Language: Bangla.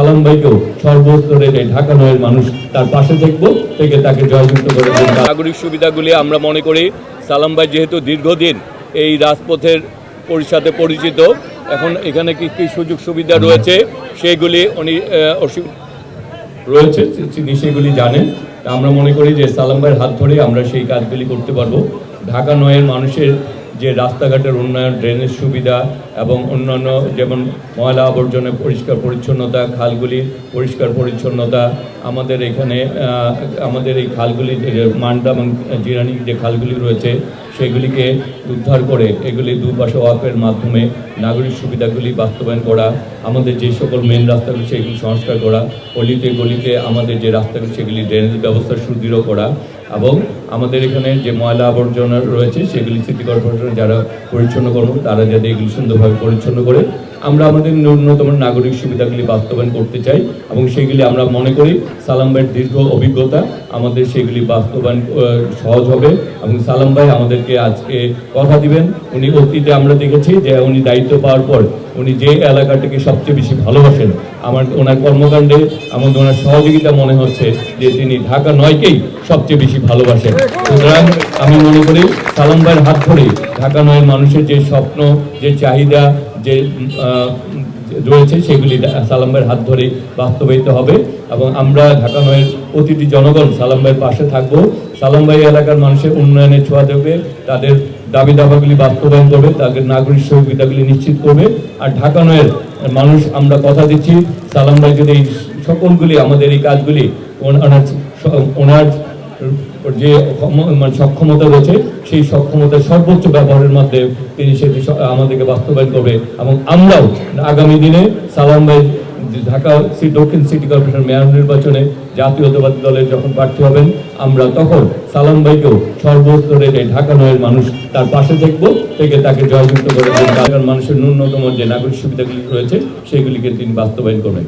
সালাম ভাইকেও সর্বস্তরের ঢাকা নয়ের মানুষ তার পাশে থেকে তাকে জয়যুক্ত করে দেন। নাগরিক সুবিধাগুলি আমরা মনে করি সালাম ভাই যেহেতু দীর্ঘদিন এই রাজপথের সাথে পরিচিত, এখন এখানে কি কি সুযোগ সুবিধা রয়েছে সেগুলি উনি রয়েছে তিনি সেগুলি জানেন। আমরা মনে করি যে সালাম ভাইয়ের হাত ধরে আমরা সেই কাজগুলি করতে পারবো। ঢাকা নয়ের মানুষের যে রাস্তাঘাটের উন্নয়ন, ড্রেনেজ সুবিধা এবং অন্যান্য যেমন ময়লা আবর্জনা পরিষ্কার পরিচ্ছন্নতা, খালগুলির পরিষ্কার পরিচ্ছন্নতা, আমাদের এখানে আমাদের এই খালগুলি মান্ডা এবং জিরানি যে খালগুলি রয়েছে সেগুলিকে উদ্ধার করে এগুলি দুপাশে ওয়াকওয়ের মাধ্যমে নাগরিক সুবিধাগুলি বাস্তবায়ন করা, আমাদের যে সকল মেন রাস্তাগুলি সেগুলি সংস্কার করা, অলিতে গলিতে আমাদের যে রাস্তাগুলি সেগুলি ড্রেনেজ ব্যবস্থা সুদৃঢ় করা এবং আমাদের এখানে যে ময়লা আবর্জনা রয়েছে সেগুলি সিটি কর্পোরেশন যারা পরিচ্ছন্ন করবো তারা যাতে এগুলি সুন্দরভাবে পরিচ্ছন্ন করে আমরা আমাদের ন্যূনতম নাগরিক সুবিধাগুলি বাস্তবায়ন করতে চাই এবং সেগুলি আমরা মনে করি সালাম ভাইয়ের দীর্ঘ অভিজ্ঞতা আমাদের সেগুলি বাস্তবায়ন সহজ হবে এবং সালাম ভাই আমাদেরকে আজকে কথা দিবেন। উনি অতীতে আমরা দেখেছি যে উনি দায়িত্ব পাওয়ার পর উনি যে এলাকাটাকে সবচেয়ে বেশি ভালোবাসেন, ওনার কর্মকাণ্ডে আমাদের ওনার সহযোগিতা মনে হচ্ছে যে তিনি ঢাকা নয়কেই সবচেয়ে বেশি ভালোবাসেন। সুতরাং আমি মনে করি সালাম ভাইয়ের হাত ধরে ঢাকা নয়ের মানুষের যে স্বপ্ন, যে চাহিদা যে রয়েছে সেগুলি সালাম ভাইয়ের হাত ধরে বাস্তবায়িত হবে এবং আমরা ঢাকা নয়ের প্রতিটি জনগণ সালাম ভাইয়ের পাশে থাকবো। সালাম ভাই এলাকার মানুষের উন্নয়নের ছোঁয়া দেবে, তাদের দাবি দাবাগুলি বাস্তবায়ন করবে, তাদের নাগরিক সুবিধাগুলি নিশ্চিত করবে। আর ঢাকা নয়ের মানুষ আমরা কথা দিচ্ছি সালাম ভাই যদি এই সকলগুলি আমাদের এই কাজগুলি ওনার যে সক্ষমতা রয়েছে সেই সক্ষমতার সর্বোচ্চ ব্যবহারের মধ্যে তিনি সেটি আমাদেরকে বাস্তবায়ন করবে এবং আমরাও আগামী দিনে সালাম ভাই ঢাকা দক্ষিণ সিটি কর্পোরেশন মেয়র নির্বাচনে জাতীয়তাবাদী দলের যখন প্রার্থী হবেন আমরা তখন সালাম ভাইকেও সর্বস্তরের ঢাকা নয়ের মানুষ তার পাশে থেকে তাকে জয়যুক্ত করে দেন। ঢাকার মানুষের ন্যূনতম যে নাগরিক সুবিধাগুলি রয়েছে সেগুলিকে তিনি বাস্তবায়ন করবেন।